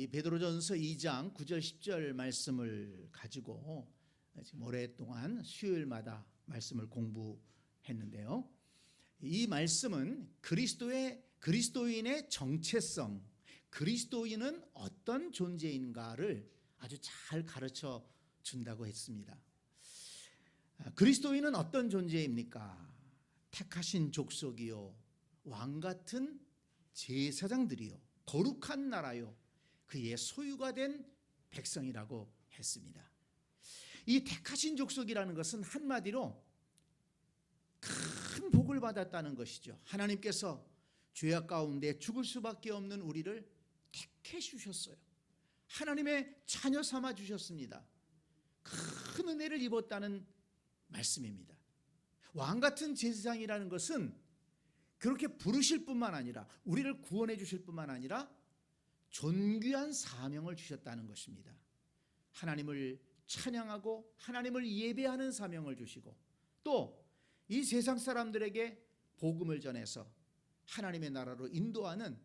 이 베드로전서 2장 9절 10절 말씀을 가지고 지금 오랫동안 수요일마다 말씀을 공부했는데요. 이 말씀은 그리스도인의 정체성, 그리스도인은 어떤 존재인가를 아주 잘 가르쳐 준다고 했습니다. 그리스도인은 어떤 존재입니까? 택하신 족속이요, 왕같은 제사장들이요, 거룩한 나라요, 그의 소유가 된 백성이라고 했습니다. 이 택하신 족속이라는 것은 한마디로 큰 복을 받았다는 것이죠. 하나님께서 죄악 가운데 죽을 수밖에 없는 우리를 택해 주셨어요. 하나님의 자녀 삼아 주셨습니다. 큰 은혜를 입었다는 말씀입니다. 왕같은 제사장이라는 것은 그렇게 부르실 뿐만 아니라 우리를 구원해 주실 뿐만 아니라 존귀한 사명을 주셨다는 것입니다. 하나님을 찬양하고 하나님을 예배하는 사명을 주시고 또 이 세상 사람들에게 복음을 전해서 하나님의 나라로 인도하는,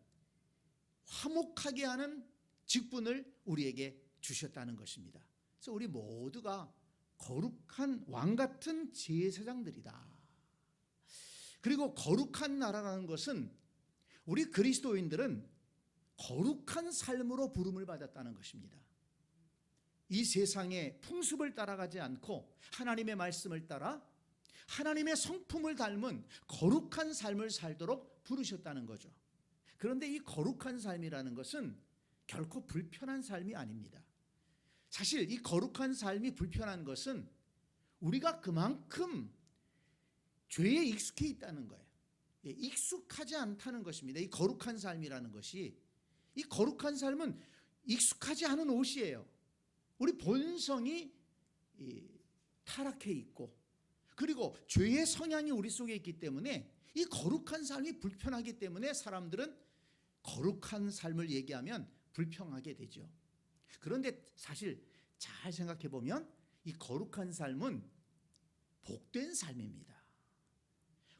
화목하게 하는 직분을 우리에게 주셨다는 것입니다. 그래서 우리 모두가 거룩한 왕같은 제사장들이다. 그리고 거룩한 나라라는 것은 우리 그리스도인들은 거룩한 삶으로 부름을 받았다는 것입니다. 이 세상의 풍습을 따라가지 않고 하나님의 말씀을 따라 하나님의 성품을 닮은 거룩한 삶을 살도록 부르셨다는 거죠. 그런데 이 거룩한 삶이라는 것은 결코 불편한 삶이 아닙니다. 사실 이 거룩한 삶이 불편한 것은 우리가 그만큼 죄에 익숙해 있다는 거예요. 익숙하지 않다는 것입니다. 이 거룩한 삶이라는 것이, 이 거룩한 삶은 익숙하지 않은 옷이에요. 우리 본성이 타락해 있고, 그리고 죄의 성향이 우리 속에 있기 때문에 이 거룩한 삶이 불편하기 때문에 사람들은 거룩한 삶을 얘기하면 불평하게 되죠. 그런데 사실 잘 생각해 보면 이 거룩한 삶은 복된 삶입니다.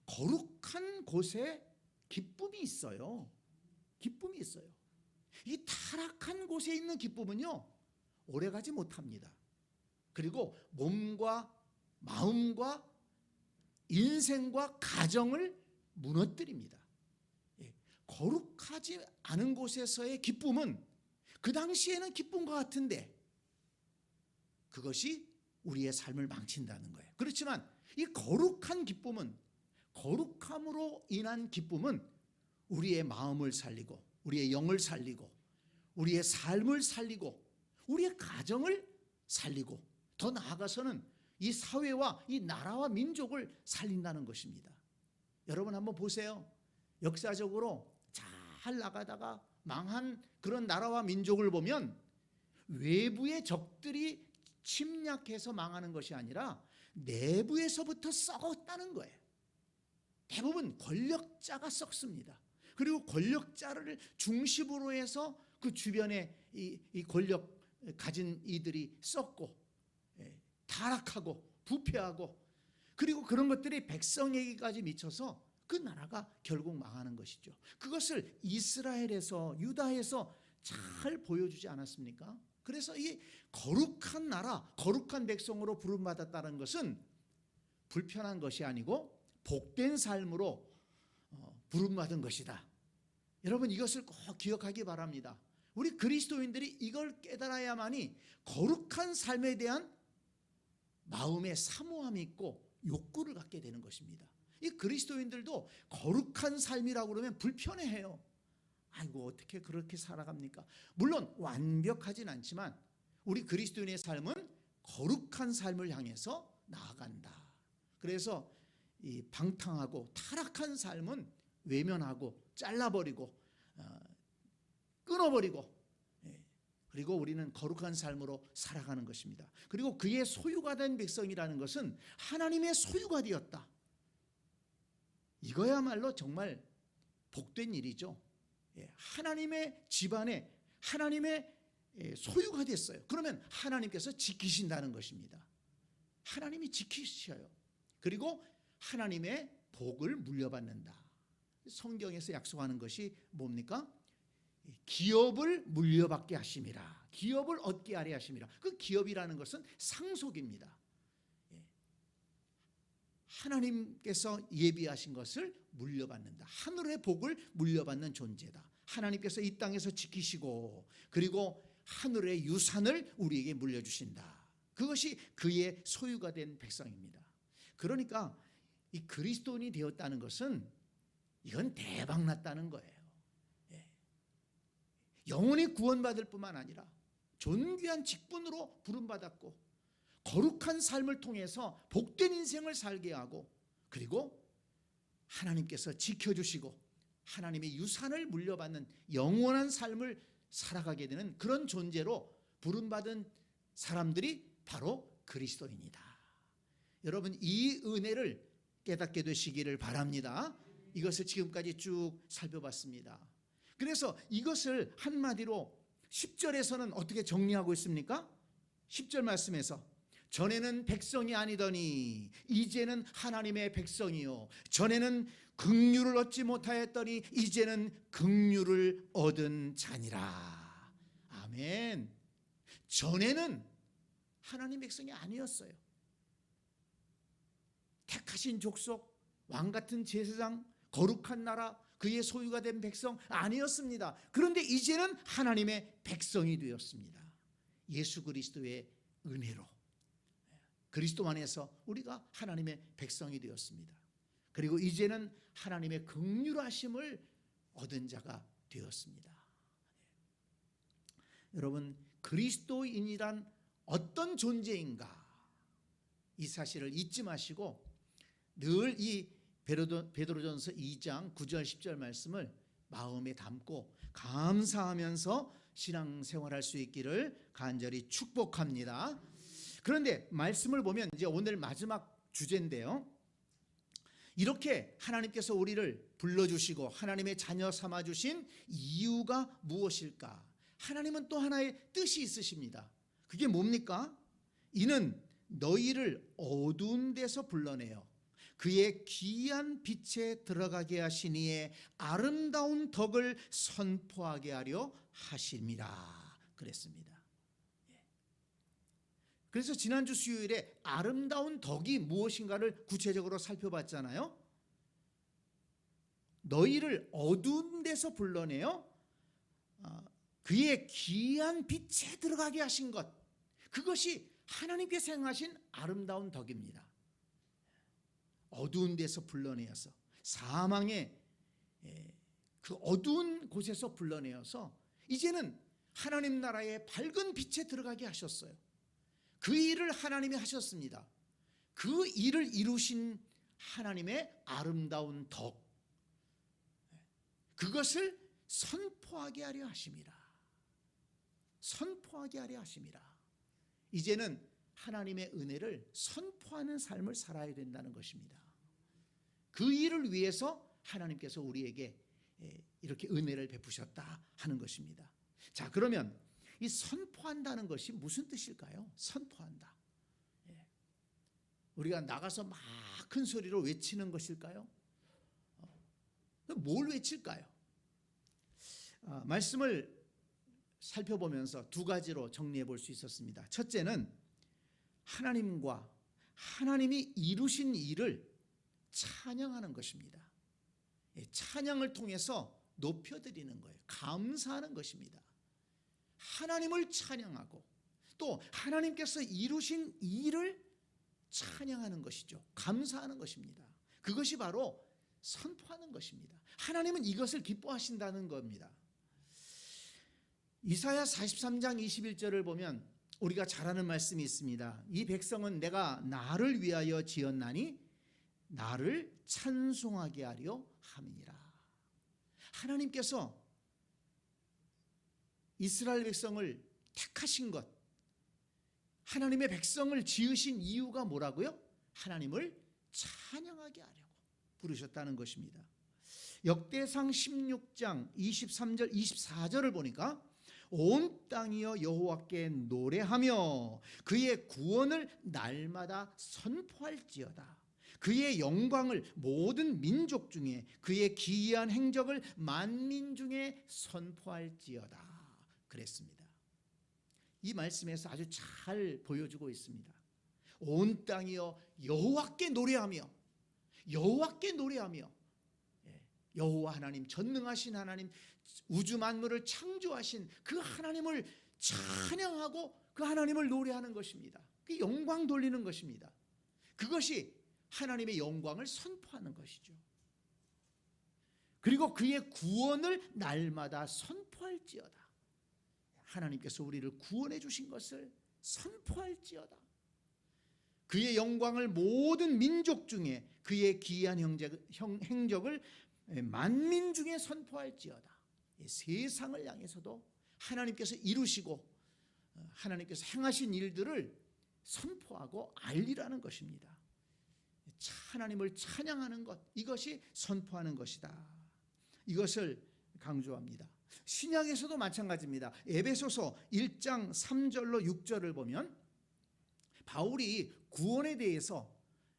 거룩한 곳에 기쁨이 있어요. 기쁨이 있어요. 이 타락한 곳에 있는 기쁨은요, 오래가지 못합니다. 그리고 몸과 마음과 인생과 가정을 무너뜨립니다. 거룩하지 않은 곳에서의 기쁨은 그 당시에는 기쁜 것 같은데 그것이 우리의 삶을 망친다는 거예요. 그렇지만 이 거룩한 기쁨은, 거룩함으로 인한 기쁨은 우리의 마음을 살리고 우리의 영을 살리고 우리의 삶을 살리고 우리의 가정을 살리고 더 나아가서는 이 사회와 이 나라와 민족을 살린다는 것입니다. 여러분 한번 보세요. 역사적으로 잘 나가다가 망한 그런 나라와 민족을 보면 외부의 적들이 침략해서 망하는 것이 아니라 내부에서부터 썩었다는 거예요. 대부분 권력자가 썩습니다. 그리고 권력자를 중심으로 해서 그 주변에 이 권력 가진 이들이 썩고 타락하고 부패하고, 그리고 그런 것들이 백성에게까지 미쳐서 그 나라가 결국 망하는 것이죠. 그것을 이스라엘에서, 유다에서 잘 보여주지 않았습니까? 그래서 이 거룩한 나라, 거룩한 백성으로 부름받았다는 것은 불편한 것이 아니고 복된 삶으로 부름받은 것이다. 여러분 이것을 꼭 기억하기 바랍니다. 우리 그리스도인들이 이걸 깨달아야만이 거룩한 삶에 대한 마음의 사모함이 있고 욕구를 갖게 되는 것입니다. 이 그리스도인들도 거룩한 삶이라고 그러면 불편해해요. 아이고 어떻게 그렇게 살아갑니까? 물론 완벽하진 않지만 우리 그리스도인의 삶은 거룩한 삶을 향해서 나아간다. 그래서 이 방탕하고 타락한 삶은 외면하고 잘라버리고 끊어버리고, 그리고 우리는 거룩한 삶으로 살아가는 것입니다. 그리고 그의 소유가 된 백성이라는 것은 하나님의 소유가 되었다. 이거야말로 정말 복된 일이죠. 하나님의 집안에 하나님의 소유가 됐어요. 그러면 하나님께서 지키신다는 것입니다. 하나님이 지키셔요. 그리고 하나님의 복을 물려받는다. 성경에서 약속하는 것이 뭡니까? 기업을 물려받게 하심이라. 기업을 얻게 하려 하심이라. 그 기업이라는 것은 상속입니다. 하나님께서 예비하신 것을 물려받는다. 하늘의 복을 물려받는 존재다. 하나님께서 이 땅에서 지키시고 그리고 하늘의 유산을 우리에게 물려주신다. 그것이 그의 소유가 된 백성입니다. 그러니까 이 그리스도인이 되었다는 것은 이건 대박났다는 거예요. 영원히 구원받을 뿐만 아니라 존귀한 직분으로 부름받았고 거룩한 삶을 통해서 복된 인생을 살게 하고 그리고 하나님께서 지켜주시고 하나님의 유산을 물려받는 영원한 삶을 살아가게 되는 그런 존재로 부름받은 사람들이 바로 그리스도인이다. 여러분 이 은혜를 깨닫게 되시기를 바랍니다. 이것을 지금까지 쭉 살펴봤습니다. 그래서 이것을 한마디로 10절에서는 어떻게 정리하고 있습니까? 10절 말씀에서 전에는 백성이 아니더니 이제는 하나님의 백성이요 전에는 긍휼을 얻지 못하였더니 이제는 긍휼을 얻은 자니라. 아멘. 전에는 하나님 백성이 아니었어요. 택하신 족속, 왕같은 제사장, 거룩한 나라, 그의 소유가 된 백성 아니었습니다. 그런데 이제는 하나님의 백성이 되었습니다. 예수 그리스도의 은혜로 그리스도 안에서 우리가 하나님의 백성이 되었습니다. 그리고 이제는 하나님의 긍휼하심을 얻은 자가 되었습니다. 여러분 그리스도인이란 어떤 존재인가 이 사실을 잊지 마시고 늘 이 베드로전서 2장 9절 10절 말씀을 마음에 담고 감사하면서 신앙생활할 수 있기를 간절히 축복합니다. 그런데 말씀을 보면 이제 오늘 마지막 주제인데요. 이렇게 하나님께서 우리를 불러주시고 하나님의 자녀 삼아주신 이유가 무엇일까? 하나님은 또 하나의 뜻이 있으십니다. 그게 뭡니까? 이는 너희를 어두운 데서 불러내어 그의 귀한 빛에 들어가게 하시니의 아름다운 덕을 선포하게 하려 하심이라 그랬습니다. 그래서 지난주 수요일에 아름다운 덕이 무엇인가를 구체적으로 살펴봤잖아요. 너희를 어두운 데서 불러내어 그의 귀한 빛에 들어가게 하신 것, 그것이 하나님께서 행하신 아름다운 덕입니다. 어두운 데서 불러내어서 사망의 그 어두운 곳에서 불러내어서 이제는 하나님 나라의 밝은 빛에 들어가게 하셨어요. 그 일을 하나님이 하셨습니다. 그 일을 이루신 하나님의 아름다운 덕, 그것을 선포하게 하려 하심이라. 선포하게 하려 하심이라. 이제는 하나님의 은혜를 선포하는 삶을 살아야 된다는 것입니다. 그 일을 위해서 하나님께서 우리에게 이렇게 은혜를 베푸셨다 하는 것입니다. 자, 그러면 이 선포한다는 것이 무슨 뜻일까요? 선포한다. 우리가 나가서 막 큰 소리로 외치는 것일까요? 뭘 외칠까요? 말씀을 살펴보면서 두 가지로 정리해 볼 수 있었습니다. 첫째는 하나님과 하나님이 이루신 일을 찬양하는 것입니다. 찬양을 통해서 높여드리는 거예요. 감사하는 것입니다. 하나님을 찬양하고 또 하나님께서 이루신 일을 찬양하는 것이죠. 감사하는 것입니다. 그것이 바로 선포하는 것입니다. 하나님은 이것을 기뻐하신다는 겁니다. 이사야 43장 21절을 보면 우리가 잘 아는 말씀이 있습니다. 이 백성은 내가 나를 위하여 지었나니 나를 찬송하게 하려 함이니라. 하나님께서 이스라엘 백성을 택하신 것, 하나님의 백성을 지으신 이유가 뭐라고요? 하나님을 찬양하게 하려고 부르셨다는 것입니다. 역대상 16장 23절 24절을 보니까 온 땅이여 여호와께 노래하며 그의 구원을 날마다 선포할지어다. 그의 영광을 모든 민족 중에 그의 기이한 행적을 만민 중에 선포할지어다 그랬습니다. 이 말씀에서 아주 잘 보여주고 있습니다. 온 땅이여 여호와께 노래하며 여호와께 노래하며, 여호와 하나님, 전능하신 하나님, 우주 만물을 창조하신 그 하나님을 찬양하고 그 하나님을 노래하는 것입니다. 그 영광 돌리는 것입니다. 그것이 하나님의 영광을 선포하는 것이죠. 그리고 그의 구원을 날마다 선포할지어다. 하나님께서 우리를 구원해 주신 것을 선포할지어다. 그의 영광을 모든 민족 중에 그의 기이한 행적을 만민 중에 선포할지어다. 세상을 향해서도 하나님께서 이루시고 하나님께서 행하신 일들을 선포하고 알리라는 것입니다. 하나님을 찬양하는 것, 이것이 선포하는 것이다. 이것을 강조합니다. 신약에서도 마찬가지입니다. 에베소서 1장 3절로 6절을 보면 바울이 구원에 대해서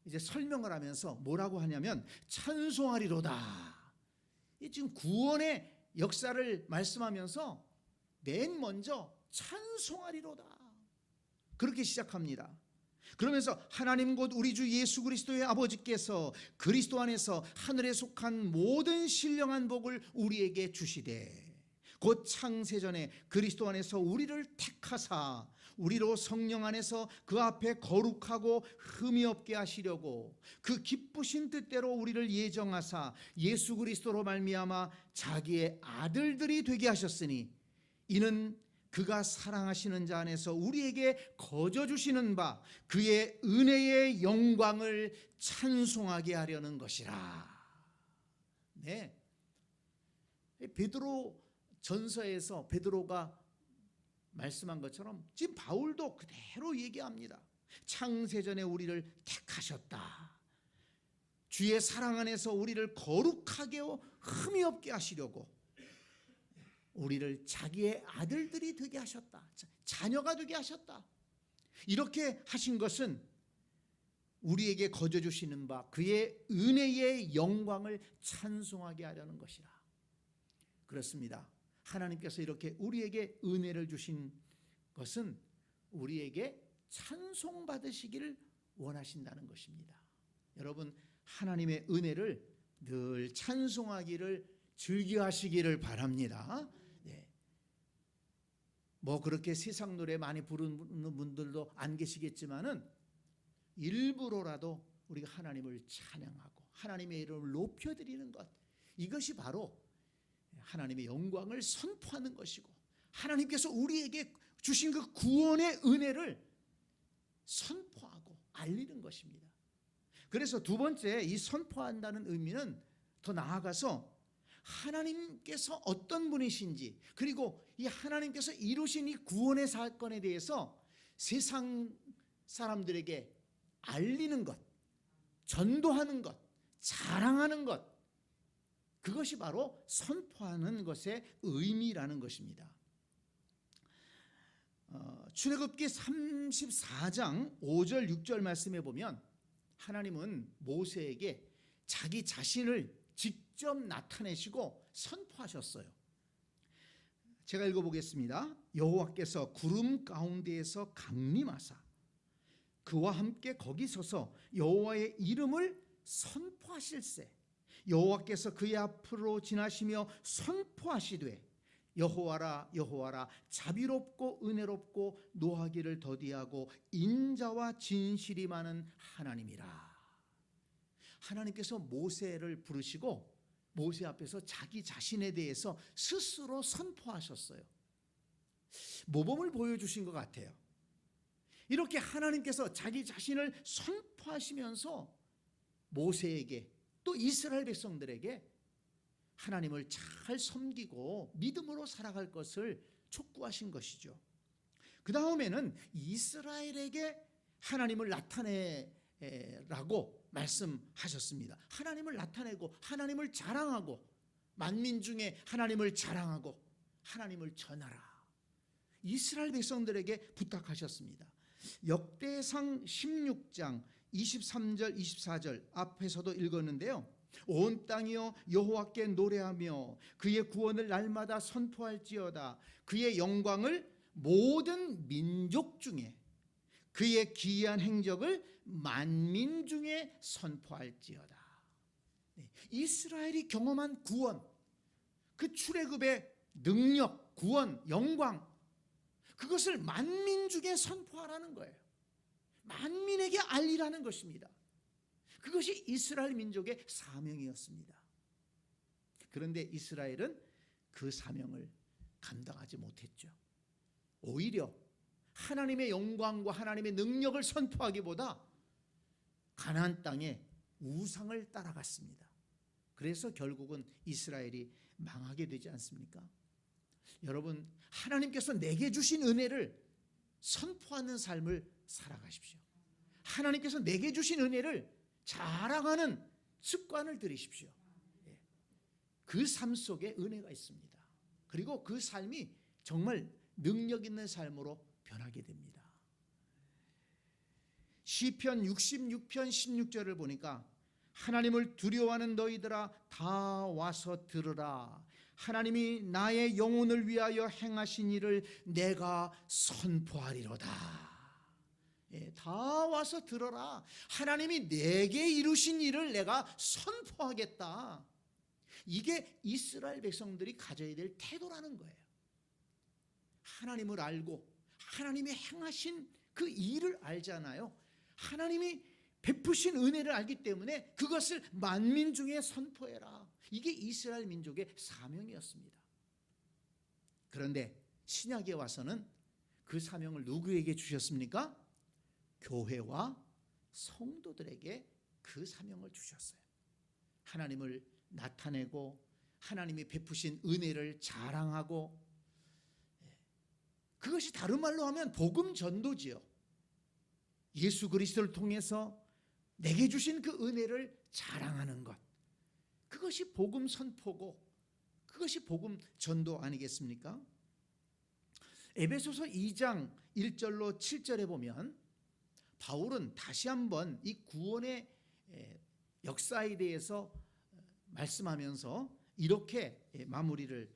이제 설명을 하면서 뭐라고 하냐면 찬송하리로다. 지금 구원의 역사를 말씀하면서 맨 먼저 찬송하리로다 그렇게 시작합니다. 그러면서 하나님 곧 우리 주 예수 그리스도의 아버지께서 그리스도 안에서 하늘에 속한 모든 신령한 복을 우리에게 주시되 곧 창세전에 그리스도 안에서 우리를 택하사 우리로 성령 안에서 그 앞에 거룩하고 흠이 없게 하시려고 그 기쁘신 뜻대로 우리를 예정하사 예수 그리스도로 말미암아 자기의 아들들이 되게 하셨으니 이는 그가 사랑하시는 자 안에서 우리에게 거저 주시는 바 그의 은혜의 영광을 찬송하게 하려는 것이라. 네, 베드로 전서에서 베드로가 말씀한 것처럼 지금 바울도 그대로 얘기합니다. 창세전에 우리를 택하셨다. 주의 사랑 안에서 우리를 거룩하게 흠이 없게 하시려고 우리를 자기의 아들들이 되게 하셨다. 자녀가 되게 하셨다. 이렇게 하신 것은 우리에게 거저 주시는 바 그의 은혜의 영광을 찬송하게 하려는 것이라. 그렇습니다. 하나님께서 이렇게 우리에게 은혜를 주신 것은 우리에게 찬송받으시기를 원하신다는 것입니다. 여러분, 하나님의 은혜를 늘 찬송하기를 즐겨하시기를 바랍니다. 뭐 그렇게 세상 노래 많이 부르는 분들도 안 계시겠지만은 일부러라도 우리가 하나님을 찬양하고 하나님의 이름을 높여드리는 것, 이것이 바로 하나님의 영광을 선포하는 것이고 하나님께서 우리에게 주신 그 구원의 은혜를 선포하고 알리는 것입니다. 그래서 두 번째, 이 선포한다는 의미는 더 나아가서 하나님께서 어떤 분이신지, 그리고 이 하나님께서 이루신 이 구원의 사건에 대해서 세상 사람들에게 알리는 것, 전도하는 것, 자랑하는 것, 그것이 바로 선포하는 것의 의미라는 것입니다. 출애굽기 34장 5절 6절 말씀에 보면 하나님은 모세에게 자기 자신을 직접 나타내시고 선포하셨어요. 제가 읽어보겠습니다. 여호와께서 구름 가운데에서 강림하사 그와 함께 거기 서서 여호와의 이름을 선포하실세 여호와께서 그의 앞으로 지나시며 선포하시되 여호와라 여호와라 자비롭고 은혜롭고 노하기를 더디하고 인자와 진실이 많은 하나님이라. 하나님께서 모세를 부르시고 모세 앞에서 자기 자신에 대해서 스스로 선포하셨어요. 모범을 보여주신 것 같아요. 이렇게 하나님께서 자기 자신을 선포하시면서 모세에게 또 이스라엘 백성들에게 하나님을 잘 섬기고 믿음으로 살아갈 것을 촉구하신 것이죠. 그 다음에는 이스라엘에게 하나님을 나타내라고 말씀하셨습니다. 하나님을 나타내고 하나님을 자랑하고 만민 중에 하나님을 자랑하고 하나님을 전하라. 이스라엘 백성들에게 부탁하셨습니다. 역대상 16장 23절 24절 앞에서도 읽었는데요. 온 땅이여 여호와께 노래하며 그의 구원을 날마다 선포할지어다. 그의 영광을 모든 민족 중에, 그의 기이한 행적을 만민 중에 선포할지어다. 이스라엘이 경험한 구원, 그 출애굽의 능력, 구원, 영광, 그것을 만민 중에 선포하라는 거예요. 만민에게 알리라는 것입니다. 그것이 이스라엘 민족의 사명이었습니다. 그런데 이스라엘은 그 사명을 감당하지 못했죠. 오히려 하나님의 영광과 하나님의 능력을 선포하기보다 가나안 땅에 우상을 따라갔습니다. 그래서 결국은 이스라엘이 망하게 되지 않습니까? 여러분, 하나님께서 내게 주신 은혜를 선포하는 삶을 살아가십시오. 하나님께서 내게 주신 은혜를 자랑하는 습관을 들이십시오. 그 삶 속에 은혜가 있습니다. 그리고 그 삶이 정말 능력 있는 삶으로 변하게 됩니다. 시편 66편 16절을 보니까 하나님을 두려워하는 너희들아 다 와서 들으라. 하나님이 나의 영혼을 위하여 행하신 일을 내가 선포하리로다. 다 와서 들어라. 하나님이 내게 이루신 일을 내가 선포하겠다. 이게 이스라엘 백성들이 가져야 될 태도라는 거예요. 하나님을 알고 하나님이 행하신 그 일을 알잖아요. 하나님이 베푸신 은혜를 알기 때문에 그것을 만민 중에 선포해라. 이게 이스라엘 민족의 사명이었습니다. 그런데 신약에 와서는 그 사명을 누구에게 주셨습니까? 교회와 성도들에게 그 사명을 주셨어요. 하나님을 나타내고 하나님이 베푸신 은혜를 자랑하고, 그것이 다른 말로 하면 복음 전도지요. 예수 그리스도를 통해서 내게 주신 그 은혜를 자랑하는 것, 그것이 복음 선포고 그것이 복음 전도 아니겠습니까? 에베소서 2장 1절로 7절에 보면 바울은 다시 한번 이 구원의 역사에 대해서 말씀하면서 이렇게 마무리를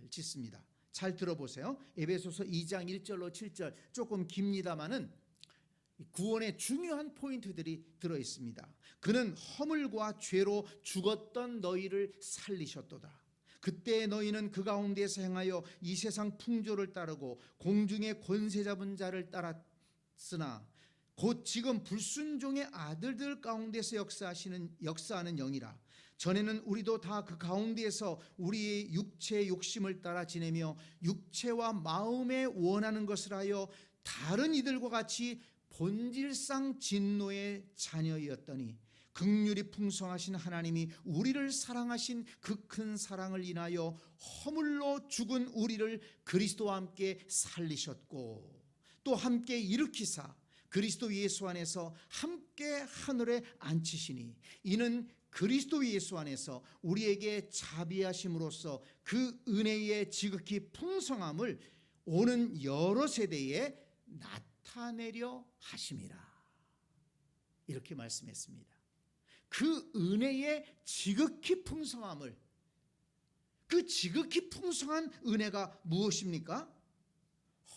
짓습니다. 잘 들어보세요. 에베소서 2장 1절로 7절, 조금 깁니다마는 구원의 중요한 포인트들이 들어있습니다. 그는 허물과 죄로 죽었던 너희를 살리셨도다. 그때 너희는 그 가운데서 행하여 이 세상 풍조를 따르고 공중의 권세 잡은 자를 따랐으나 곧 지금 불순종의 아들들 가운데서 역사하는 영이라. 전에는 우리도 다 그 가운데에서 우리의 육체의 욕심을 따라 지내며 육체와 마음에 원하는 것을 하여 다른 이들과 같이 본질상 진노의 자녀였더니 긍휼이 풍성하신 하나님이 우리를 사랑하신 그 큰 사랑을 인하여 허물로 죽은 우리를 그리스도와 함께 살리셨고 또 함께 일으키사 그리스도 예수 안에서 함께 하늘에 앉히시니 이는 그리스도 예수 안에서 우리에게 자비하심으로써 그 은혜의 지극히 풍성함을 오는 여러 세대에 나타내려 하심이라. 이렇게 말씀했습니다. 그 은혜의 지극히 풍성함을, 그 지극히 풍성한 은혜가 무엇입니까?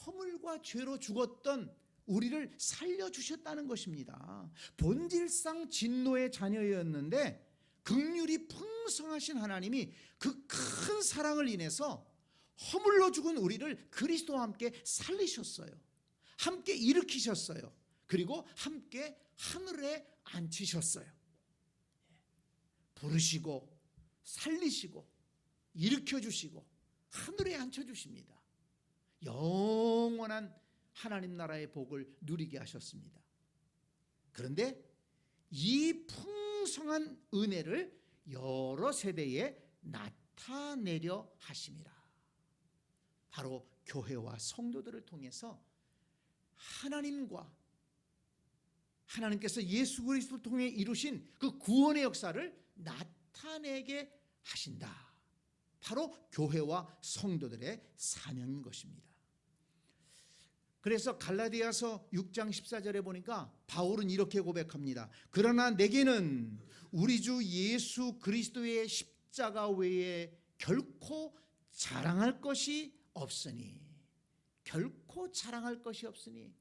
허물과 죄로 죽었던 우리를 살려주셨다는 것입니다. 본질상 진노의 자녀였는데 긍휼이 풍성하신 하나님이 그 큰 사랑을 인해서 허물로 죽은 우리를 그리스도와 함께 살리셨어요. 함께 일으키셨어요. 그리고 함께 하늘에 앉히셨어요. 부르시고 살리시고 일으켜주시고 하늘에 앉혀주십니다. 영원한 하나님 나라의 복을 누리게 하셨습니다. 그런데 이 풍성한 은혜를 여러 세대에 나타내려 하심이라. 바로 교회와 성도들을 통해서 하나님께서 예수 그리스도를 통해 이루신 그 구원의 역사를 나타내게 하신다. 바로 교회와 성도들의 사명인 것입니다. 그래서 갈라디아서 6장 14절에 보니까 바울은 이렇게 고백합니다. 그러나 내게는 우리 주 예수 그리스도의 십자가 외에 결코 자랑할 것이 없으니, 결코 자랑할 것이 없으니,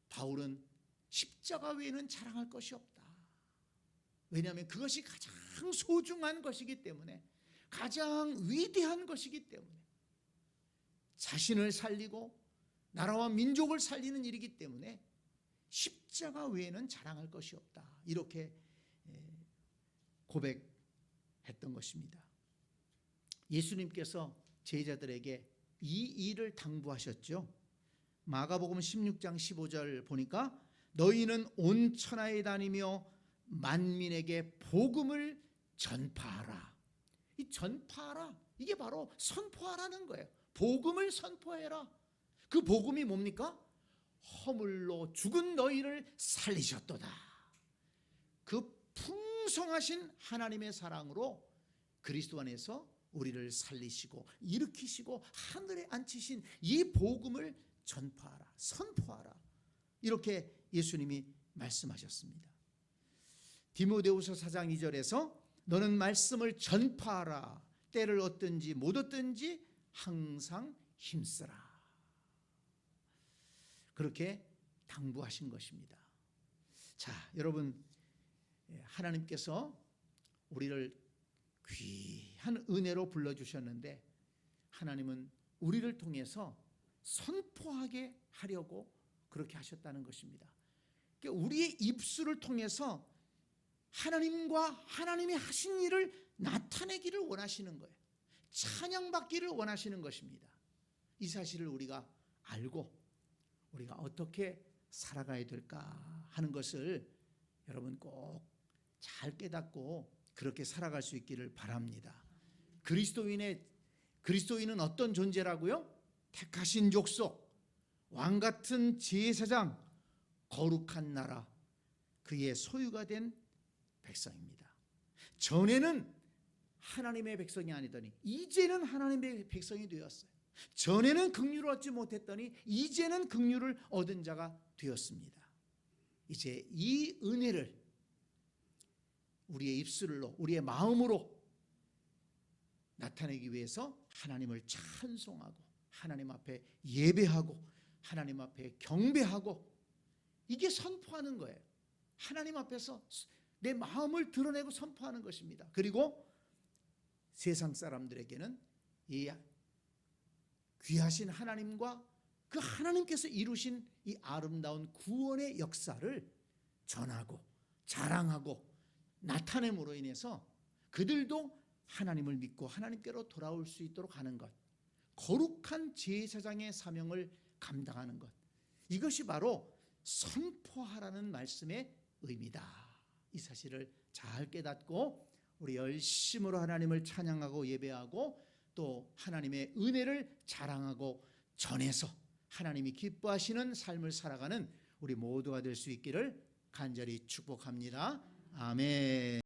바울은 십자가 외에는 자랑할 것이 없다. 왜냐하면 그것이 가장 소중한 것이기 때문에, 가장 위대한 것이기 때문에, 자신을 살리고 나라와 민족을 살리는 일이기 때문에 십자가 외에는 자랑할 것이 없다. 이렇게 고백했던 것입니다. 예수님께서 제자들에게 이 일을 당부하셨죠. 마가복음 16장 15절 보니까 너희는 온 천하에 다니며 만민에게 복음을 전파하라. 이 전파하라, 이게 바로 선포하라는 거예요. 복음을 선포해라. 그 복음이 뭡니까? 허물로 죽은 너희를 살리셨도다. 그 풍성하신 하나님의 사랑으로 그리스도 안에서 우리를 살리시고 일으키시고 하늘에 앉히신 이 복음을 전파하라, 선포하라. 이렇게 예수님이 말씀하셨습니다. 디모데후서 4장 2절에서 너는 말씀을 전파하라. 때를 얻든지 못 얻든지 항상 힘쓰라. 그렇게 당부하신 것입니다. 자, 여러분, 하나님께서 우리를 귀한 은혜로 불러주셨는데 하나님은 우리를 통해서 선포하게 하려고 그렇게 하셨다는 것입니다. 그러니까 우리의 입술을 통해서 하나님과 하나님이 하신 일을 나타내기를 원하시는 거예요. 찬양받기를 원하시는 것입니다. 이 사실을 우리가 알고 우리가 어떻게 살아가야 될까 하는 것을 여러분 꼭 잘 깨닫고 그렇게 살아갈 수 있기를 바랍니다. 그리스도인은 어떤 존재라고요? 택하신 족속, 왕같은 제사장, 거룩한 나라, 그의 소유가 된 백성입니다. 전에는 하나님의 백성이 아니더니 이제는 하나님의 백성이 되었어요. 전에는 긍휼을 얻지 못했더니 이제는 긍휼을 얻은 자가 되었습니다. 이제 이 은혜를 우리의 입술로, 우리의 마음으로 나타내기 위해서 하나님을 찬송하고 하나님 앞에 예배하고 하나님 앞에 경배하고, 이게 선포하는 거예요. 하나님 앞에서 내 마음을 드러내고 선포하는 것입니다. 그리고 세상 사람들에게는 이 귀하신 하나님과 그 하나님께서 이루신 이 아름다운 구원의 역사를 전하고 자랑하고 나타냄으로 인해서 그들도 하나님을 믿고 하나님께로 돌아올 수 있도록 하는 것, 거룩한 제사장의 사명을 감당하는 것, 이것이 바로 선포하라는 말씀의 의미다. 이 사실을 잘 깨닫고 우리 열심으로 하나님을 찬양하고 예배하고 또 하나님의 은혜를 자랑하고 전해서 하나님이 기뻐하시는 삶을 살아가는 우리 모두가 될 수 있기를 간절히 축복합니다. 아멘.